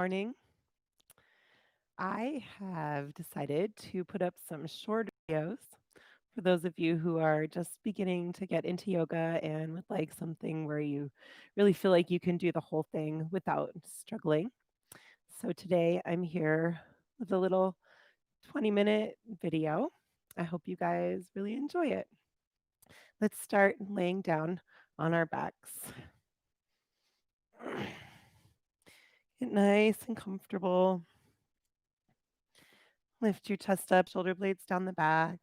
morning. I have decided to put up some short videos for those of you who are just beginning to get into yoga and would like something where you really feel like you can do the whole thing without struggling. So today I'm here with a little 20-minute video. I hope you guys really enjoy it. Let's start laying down on our backs. Get nice and comfortable. Lift your chest up, shoulder blades down the back.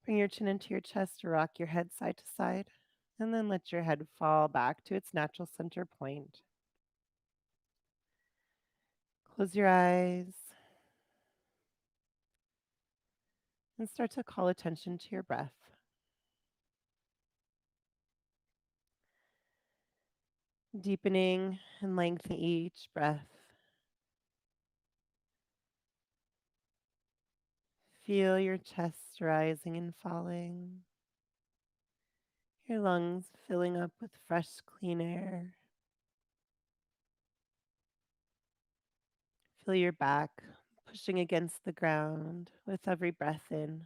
Bring your chin into your chest to rock your head side to side, and then let your head fall back to its natural center point. Close your eyes and start to call attention to your breath. Deepening and lengthening each breath. Feel your chest rising and falling, your lungs filling up with fresh, clean air. Feel your back pushing against the ground with every breath in,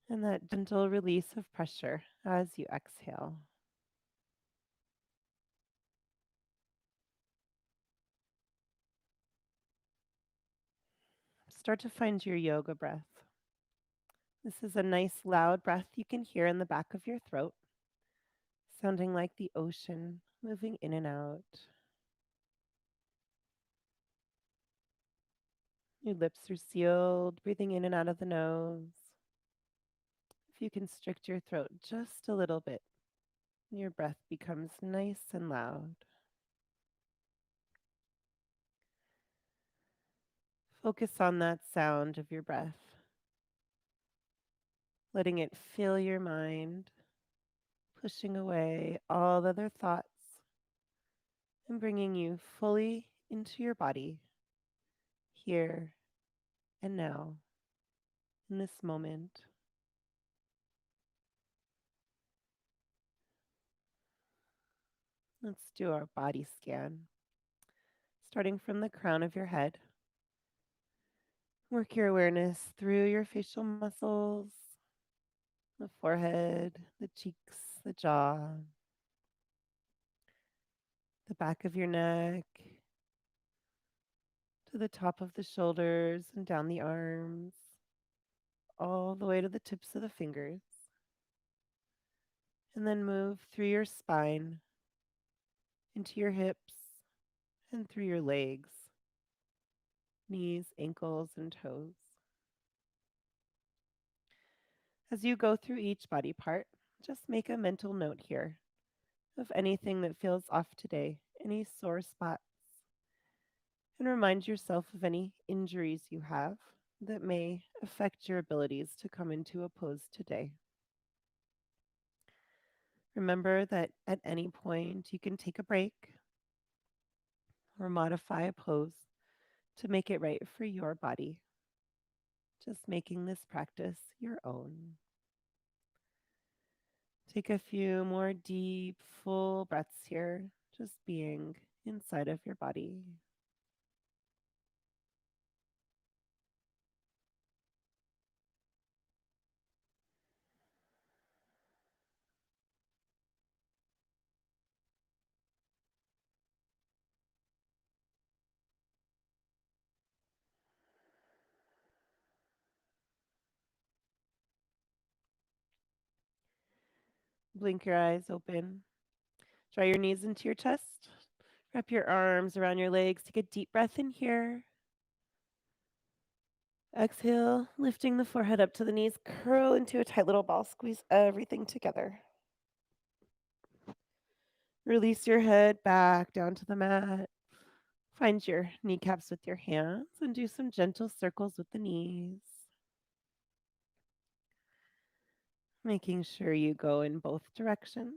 and that gentle release of pressure as you exhale. Start to find your yoga breath. This is a nice loud breath you can hear in the back of your throat, sounding like the ocean moving in and out. Your lips are sealed, breathing in and out of the nose. If you constrict your throat just a little bit, your breath becomes nice and loud. Focus on that sound of your breath, letting it fill your mind, pushing away all other thoughts and bringing you fully into your body, here and now, in this moment. Let's do our body scan. Starting from the crown of your head, work your awareness through your facial muscles, the forehead, the cheeks, the jaw, the back of your neck, to the top of the shoulders and down the arms, all the way to the tips of the fingers. And then move through your spine, into your hips, and through your legs, knees, ankles, and toes. As you go through each body part, just make a mental note here of anything that feels off today, any sore spots, and remind yourself of any injuries you have that may affect your abilities to come into a pose today. Remember that at any point you can take a break or modify a pose to make it right for your body, just making this practice your own. Take a few more deep, full breaths here, just being inside of your body. Blink your eyes open. Draw your knees into your chest. Wrap your arms around your legs. Take a deep breath in here. Exhale, lifting the forehead up to the knees. Curl into a tight little ball. Squeeze everything together. Release your head back down to the mat. Find your kneecaps with your hands and do some gentle circles with the knees. Making sure you go in both directions.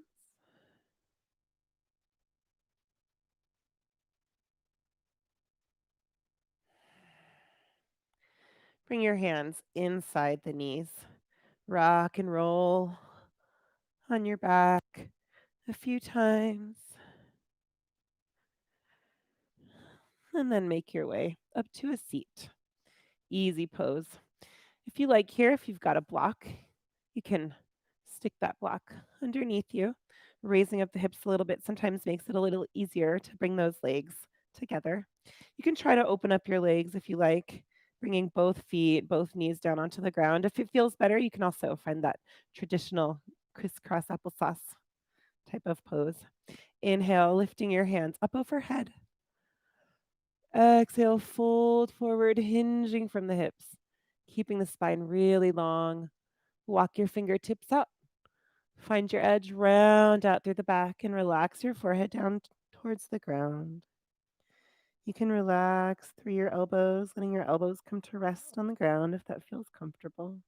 Bring your hands inside the knees. Rock and roll on your back a few times. and then make your way up to a seat. Easy pose. If you like here, if you've got a block, you can stick that block underneath you. Raising up the hips a little bit sometimes makes it a little easier to bring those legs together. You can try to open up your legs if you like, bringing both feet, both knees down onto the ground. If it feels better, you can also find that traditional crisscross applesauce type of pose. Inhale, lifting your hands up overhead. Exhale, fold forward, hinging from the hips, keeping the spine really long. Walk your fingertips up. Find your edge, round out through the back, and relax your forehead down towards the ground. You can relax through your elbows, letting your elbows come to rest on the ground if that feels comfortable.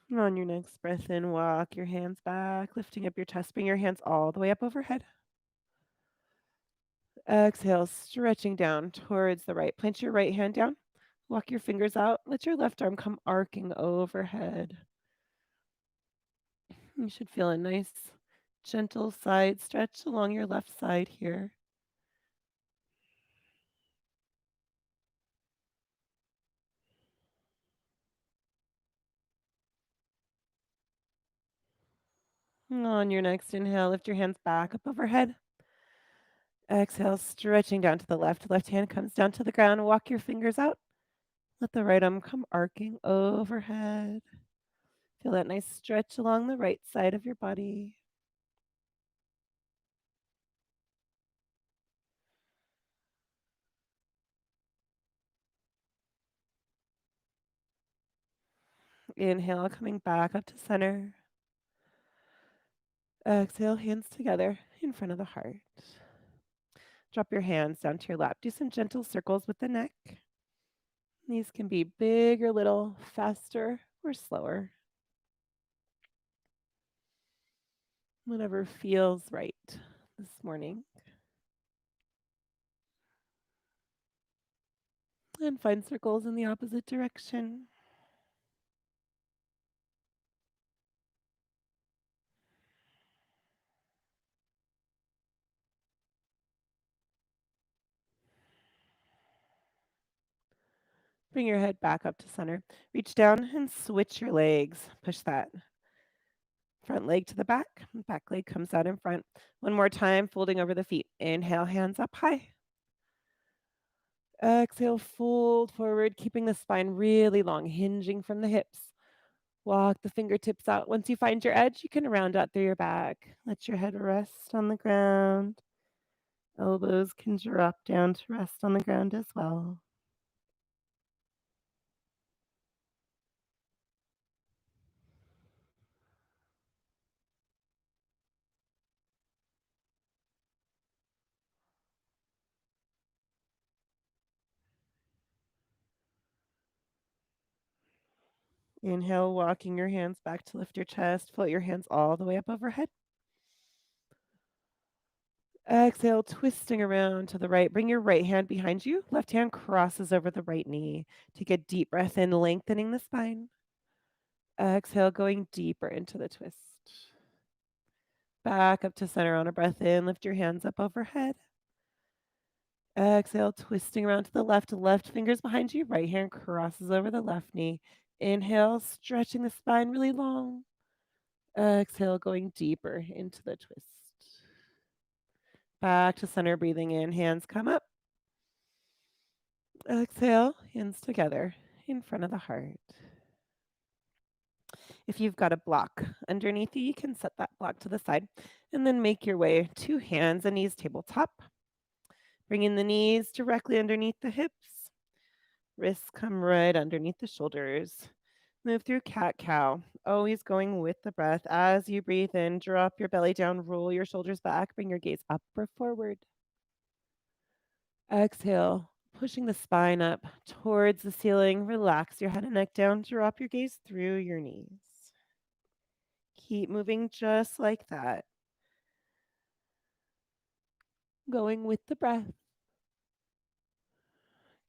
And on your next breath in, walk your hands back, lifting up your chest. Bring your hands all the way up overhead. Exhale, stretching down towards the right. Plant your right hand down. Walk your fingers out. Let your left arm come arcing overhead. You should feel a nice, gentle side stretch along your left side here. On your next inhale, lift your hands back up overhead. Exhale, stretching down to the left. Left hand comes down to the ground. Walk your fingers out. Let the right arm come arcing overhead. Feel that nice stretch along the right side of your body. Inhale, coming back up to center. Exhale, hands together in front of the heart. Drop your hands down to your lap. Do some gentle circles with the neck. These can be big or little, faster or slower. Whatever feels right this morning. And find circles in the opposite direction. Bring your head back up to center. Reach down and switch your legs. Push that front leg to the back. Back leg comes out in front. One more time, folding over the feet. Inhale, hands up high. Exhale, fold forward, keeping the spine really long, hinging from the hips. Walk the fingertips out. Once you find your edge, you can round out through your back. Let your head rest on the ground. Elbows can drop down to rest on the ground as well. Inhale, walking your hands back to lift your chest. Float your hands all the way up overhead. Exhale, twisting around to the right. Bring your right hand behind you. Left hand crosses over the right knee. Take a deep breath in, lengthening the spine. Exhale, going deeper into the twist. Back up to center on a breath in. Lift your hands up overhead. Exhale, twisting around to the left. Left fingers behind you. Right hand crosses over the left knee. Inhale, stretching the spine really long. Exhale, going deeper into the twist. Back to center, breathing in. Hands come up. Exhale, hands together in front of the heart. If you've got a block underneath you, you can set that block to the side and then make your way to hands and knees tabletop. Bringing the knees directly underneath the hips. Wrists come right underneath the shoulders. Move through cat cow, always going with the breath. As you breathe in, drop your belly down, roll your shoulders back, bring your gaze up or forward. Exhale, pushing the spine up towards the ceiling. Relax your head and neck down. Drop your gaze through your knees. Keep moving just like that. Going with the breath.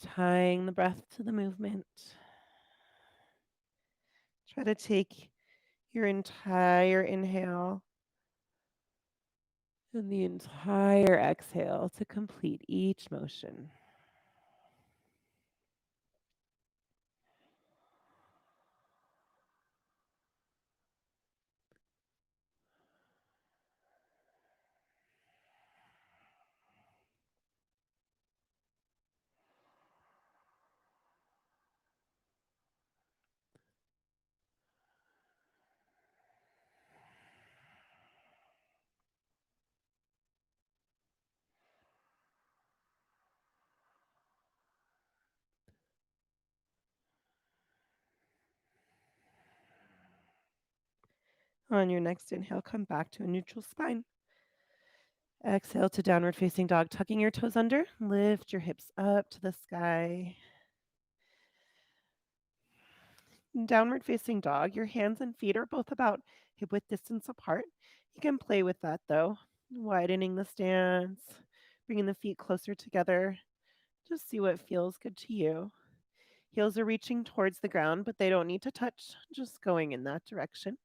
Tying the breath to the movement. Try to take your entire inhale and the entire exhale to complete each motion. On your next inhale, come back to a neutral spine. Exhale to downward facing dog, tucking your toes under. Lift your hips up to the sky. In downward facing dog, your hands and feet are both about hip width distance apart. You can play with that though, widening the stance, bringing the feet closer together. Just see what feels good to you. Heels are reaching towards the ground, but they don't need to touch, just going in that direction.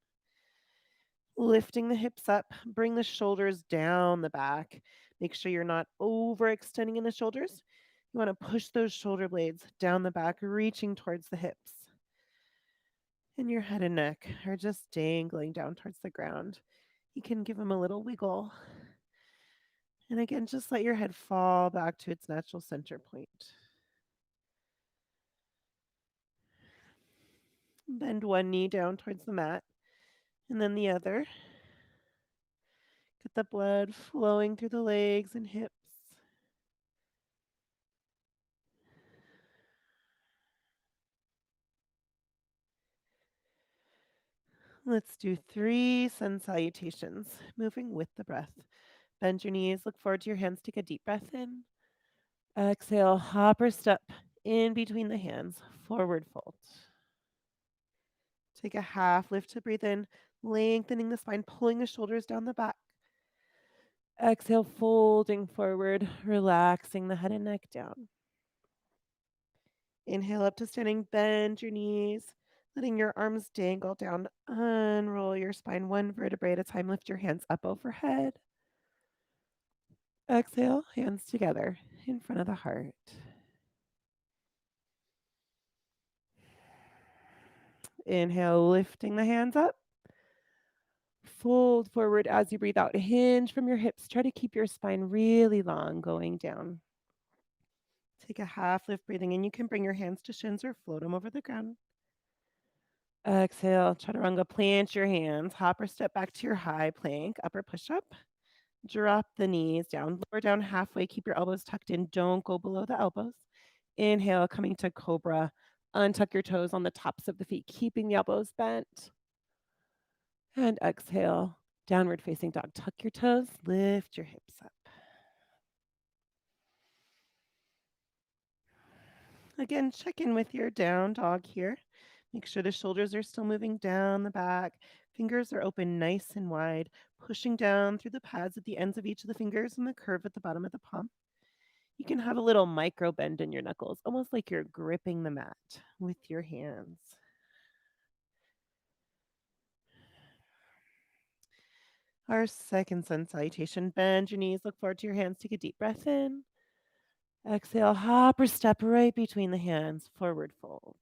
Lifting the hips up, bring the shoulders down the back. Make sure you're not overextending in the shoulders. You want to push those shoulder blades down the back, reaching towards the hips. And your head and neck are just dangling down towards the ground. You can give them a little wiggle. And again, just let your head fall back to its natural center point. Bend one knee down towards the mat and then the other. Get the blood flowing through the legs and hips. Let's do 3 sun salutations, moving with the breath. Bend your knees, look forward to your hands, take a deep breath in. Exhale, hop or step in between the hands, forward fold. Take a half lift to breathe in, lengthening the spine, pulling the shoulders down the back. Exhale, folding forward, relaxing the head and neck down. Inhale up to standing, bend your knees, letting your arms dangle down. Unroll your spine one vertebrae at a time. Lift your hands up overhead. Exhale, hands together in front of the heart. Inhale, lifting the hands up. Fold forward as you breathe out. Hinge from your hips. Try to keep your spine really long going down. Take a half lift breathing in. You can bring your hands to shins or float them over the ground. Exhale, chaturanga, plant your hands. Hop or step back to your high plank, upper push up. Drop the knees down, lower down halfway. Keep your elbows tucked in. Don't go below the elbows. Inhale, coming to cobra. Untuck your toes on the tops of the feet, keeping the elbows bent. And exhale, downward facing dog. Tuck your toes, lift your hips up. Again, check in with your down dog here. Make sure the shoulders are still moving down the back. Fingers are open nice and wide, pushing down through the pads at the ends of each of the fingers and the curve at the bottom of the palm. You can have a little micro bend in your knuckles, almost like you're gripping the mat with your hands. Our second sun salutation, bend your knees, look forward to your hands, take a deep breath in. Exhale, hop or step right between the hands, forward fold.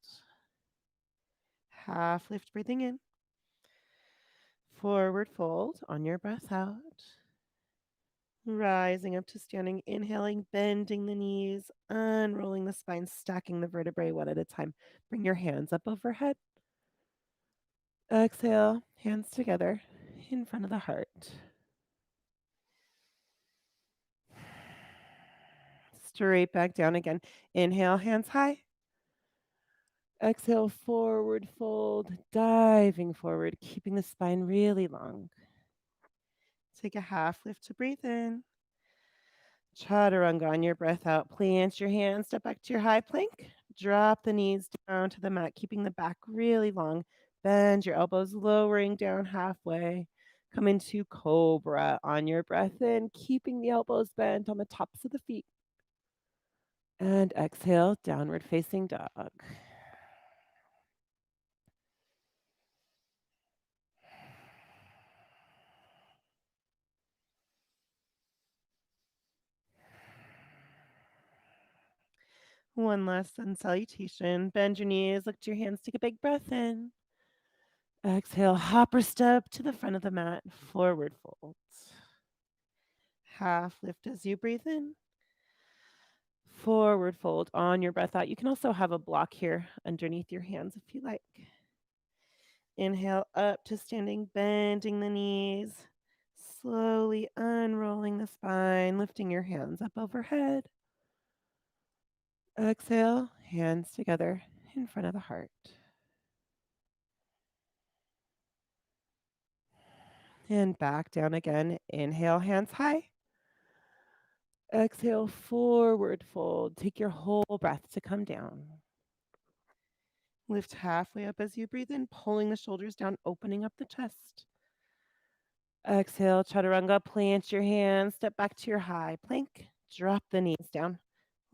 Half lift, breathing in. Forward fold on your breath out. Rising up to standing, inhaling, bending the knees, unrolling the spine, stacking the vertebrae one at a time. Bring your hands up overhead. Exhale, hands together in front of the heart. Straight back down again. Inhale, hands high. Exhale, forward fold, diving forward, keeping the spine really long. Take a half lift to breathe in. Chaturanga on your breath out. Plant your hands, step back to your high plank. Drop the knees down to the mat, keeping the back really long. Bend your elbows, lowering down halfway. Come into cobra on your breath in, keeping the elbows bent on the tops of the feet. And exhale, downward facing dog. One last sun salutation. Bend your knees, look to your hands, take a big breath in. Exhale, hopper step to the front of the mat, forward fold. Half lift as you breathe in. Forward fold on your breath out. You can also have a block here underneath your hands if you like. Inhale up to standing, bending the knees, slowly unrolling the spine, lifting your hands up overhead. Exhale, hands together in front of the heart. And back down again. Inhale, hands high. Exhale, forward fold. Take your whole breath to come down. Lift halfway up as you breathe in, pulling the shoulders down, opening up the chest. Exhale, chaturanga, plant your hands, step back to your high plank, drop the knees down,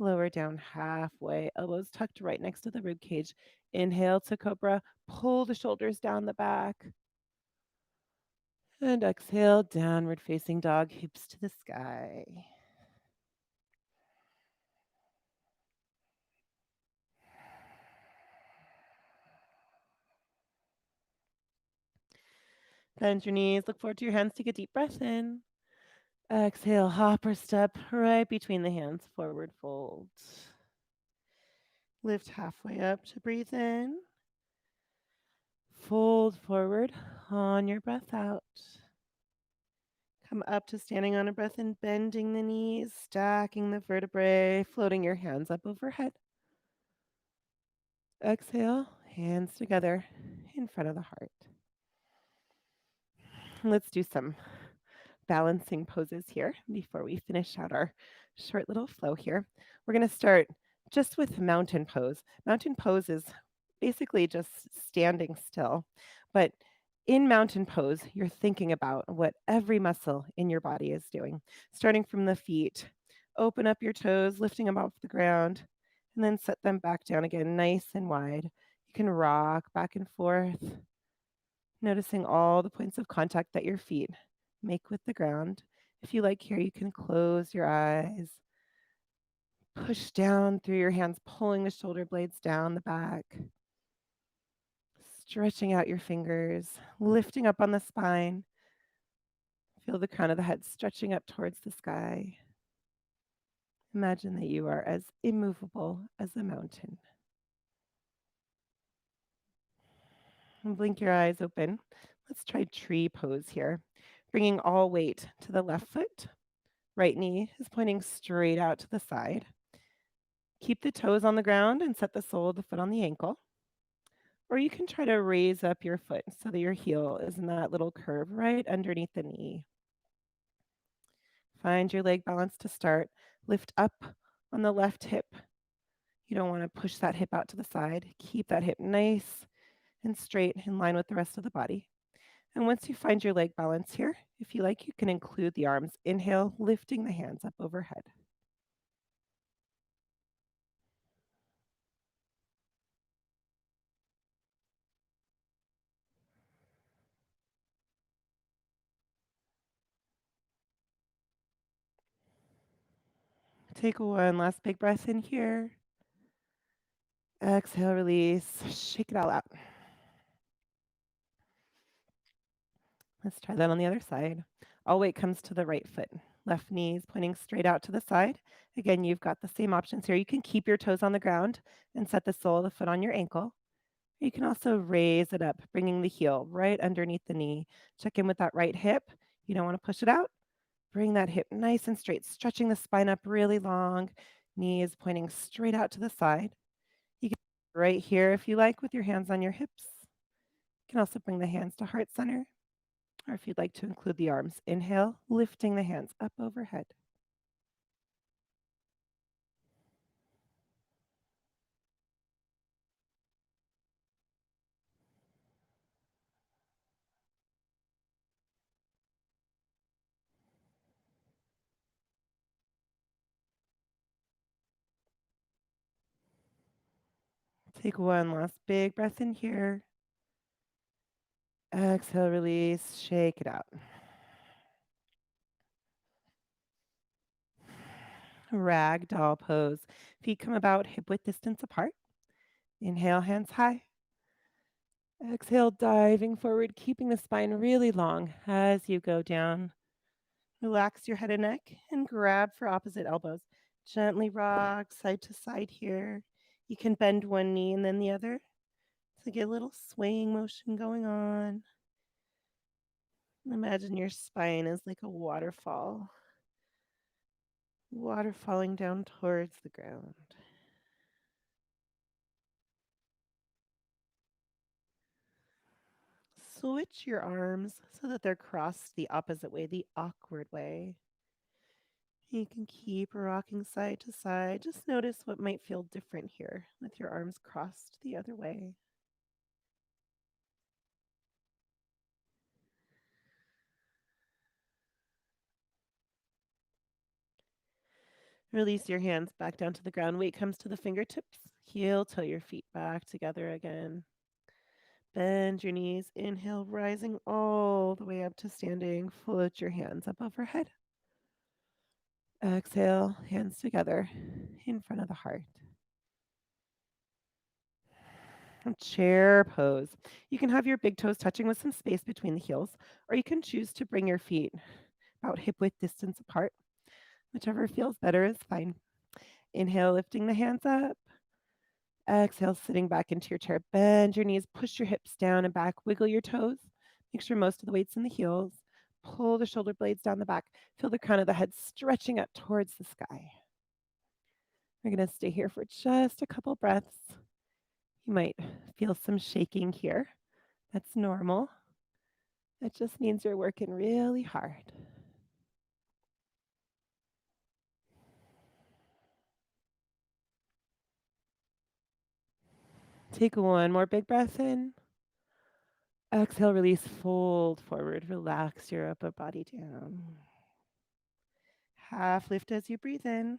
lower down halfway, elbows tucked right next to the rib cage. Inhale to cobra, pull the shoulders down the back. And exhale, downward facing dog, hips to the sky. Bend your knees, look forward to your hands, take a deep breath in. Exhale, hopper step right between the hands, forward fold. Lift halfway up to breathe in. Fold forward on your breath out. Come up to standing on a breath in, bending the knees, stacking the vertebrae, floating your hands up overhead. Exhale, hands together in front of the heart. Let's do some balancing poses here before we finish out our short little flow here. We're going to start just with mountain pose. Mountain pose is basically just standing still, but in mountain pose, you're thinking about what every muscle in your body is doing. Starting from the feet, open up your toes, lifting them off the ground, and then set them back down again, nice and wide. You can rock back and forth, noticing all the points of contact that your feet make with the ground. If you like here, you can close your eyes, push down through your hands, pulling the shoulder blades down the back, stretching out your fingers, lifting up on the spine. Feel the crown of the head stretching up towards the sky. Imagine that you are as immovable as a mountain. And blink your eyes open. Let's try tree pose here. Bringing all weight to the left foot. Right knee is pointing straight out to the side. Keep the toes on the ground and set the sole of the foot on the ankle. Or you can try to raise up your foot so that your heel is in that little curve right underneath the knee. Find your leg balance to start. Lift up on the left hip. You don't want to push that hip out to the side. Keep that hip nice and straight in line with the rest of the body. And once you find your leg balance here, if you like, you can include the arms. Inhale, lifting the hands up overhead. Take one last big breath in here. Exhale, release. Shake it all out. Let's try that on the other side. All weight comes to the right foot. Left knee is pointing straight out to the side. Again, you've got the same options here. You can keep your toes on the ground and set the sole of the foot on your ankle. You can also raise it up, bringing the heel right underneath the knee. Check in with that right hip. You don't want to push it out. Bring that hip nice and straight, stretching the spine up really long. Knee is pointing straight out to the side. You can right here if you like with your hands on your hips. You can also bring the hands to heart center, or if you'd like to include the arms. Inhale, lifting the hands up overhead. Take one last big breath in here. Exhale, release, shake it out. Ragdoll pose. Feet come about hip width distance apart. Inhale, hands high. Exhale, diving forward, keeping the spine really long as you go down. Relax your head and neck and grab for opposite elbows. Gently rock side to side here. You can bend one knee and then the other to get a little swaying motion going on. Imagine your spine is like a waterfall, water falling down towards the ground. Switch your arms so that they're crossed the opposite way, the awkward way. You can keep rocking side to side. Just notice what might feel different here with your arms crossed the other way. Release your hands back down to the ground. Weight comes to the fingertips. Heel toe your feet back together again. Bend your knees. Inhale, rising all the way up to standing. Float your hands up overhead. Exhale, hands together in front of the heart. Chair pose. You can have your big toes touching with some space between the heels, or you can choose to bring your feet about hip width distance apart. Whichever feels better is fine. Inhale, lifting the hands up. Exhale, sitting back into your chair. Bend your knees, push your hips down and back, wiggle your toes. Make sure most of the weight's in the heels. Pull the shoulder blades down the back. Feel the crown of the head stretching up towards the sky. We're going to stay here for just a couple breaths. You might feel some shaking here. That's normal. That just means you're working really hard. Take one more big breath in. Exhale, release, fold forward. Relax your upper body down. Half lift as you breathe in.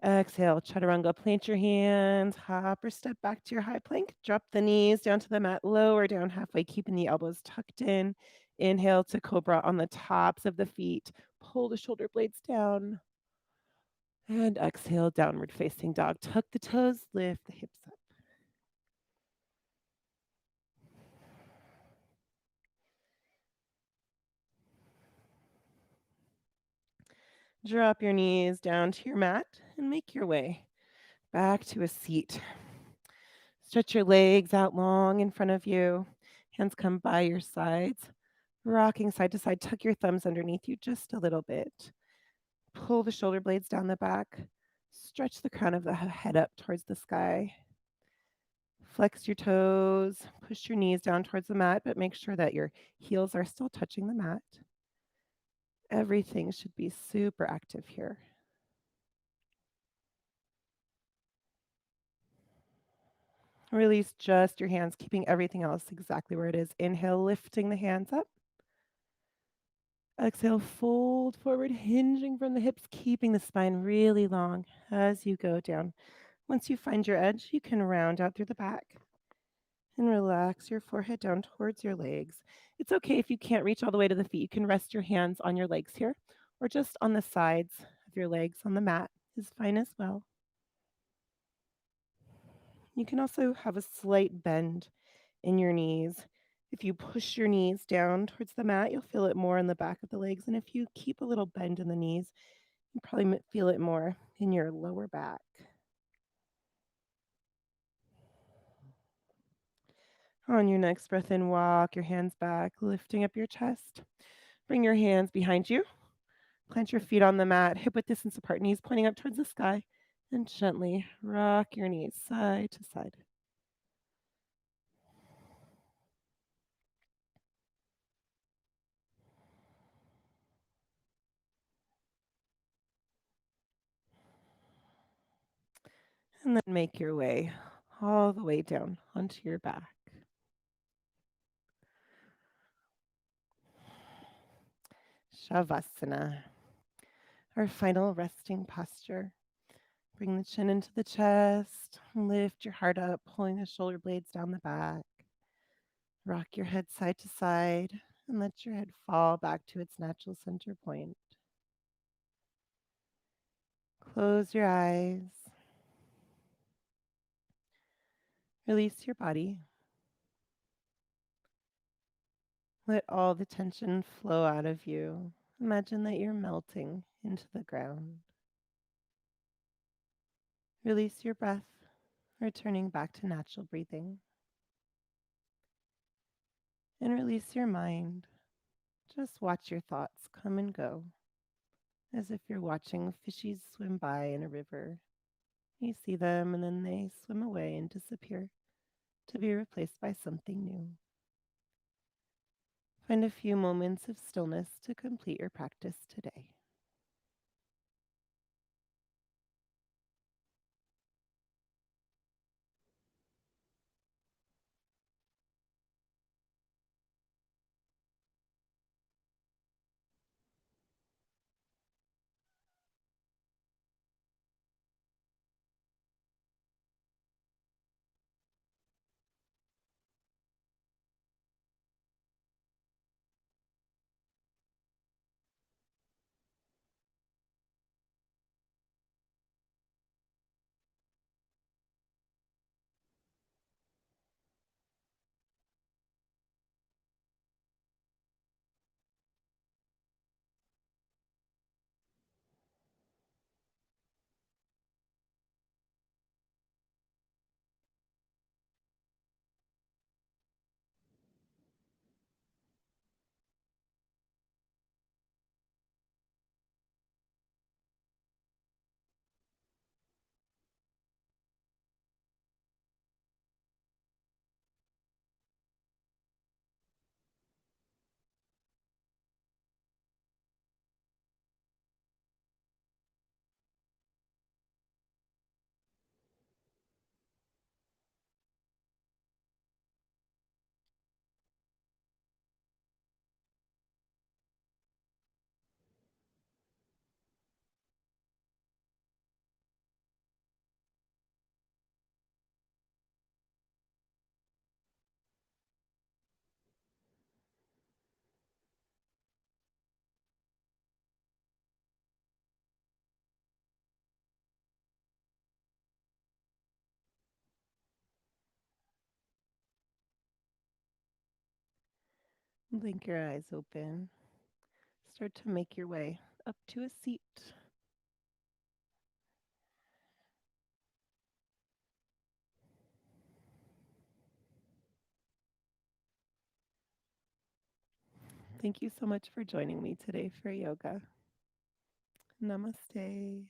Exhale, chaturanga. Plant your hands, hop or step back to your high plank. Drop the knees down to the mat, lower down halfway, keeping the elbows tucked in. Inhale to cobra on the tops of the feet. Pull the shoulder blades down. And exhale, downward facing dog. Tuck the toes, lift the hips up. Drop your knees down to your mat and make your way back to a seat. Stretch your legs out long in front of you. Hands come by your sides. Rocking side to side. Tuck your thumbs underneath you just a little bit. Pull the shoulder blades down the back. Stretch the crown of the head up towards the sky. Flex your toes. Push your knees down towards the mat, but make sure that your heels are still touching the mat. Everything should be super active here. Release just your hands, keeping everything else exactly where it is. Inhale, lifting the hands up. Exhale, fold forward, hinging from the hips, keeping the spine really long as you go down. Once you find your edge, you can round out through the back and relax your forehead down towards your legs. It's okay if you can't reach all the way to the feet. You can rest your hands on your legs here or just on the sides of your legs on the mat is fine as well. You can also have a slight bend in your knees. If you push your knees down towards the mat, you'll feel it more in the back of the legs. And if you keep a little bend in the knees, you probably feel it more in your lower back. On your next breath in, walk your hands back, lifting up your chest. Bring your hands behind you. Plant your feet on the mat, hip width distance apart, knees pointing up towards the sky. And gently rock your knees side to side. And then make your way all the way down onto your back. Shavasana, our final resting posture. Bring the chin into the chest, lift your heart up, pulling the shoulder blades down the back. Rock your head side to side and let your head fall back to its natural center point. Close your eyes. Release your body. Let all the tension flow out of you. Imagine that you're melting into the ground. Release your breath, returning back to natural breathing. And release your mind. Just watch your thoughts come and go, as if you're watching fishies swim by in a river. You see them and then they swim away and disappear to be replaced by something new. Find a few moments of stillness to complete your practice today. Blink your eyes open. Start to make your way up to a seat. Thank you so much for joining me today for yoga. Namaste.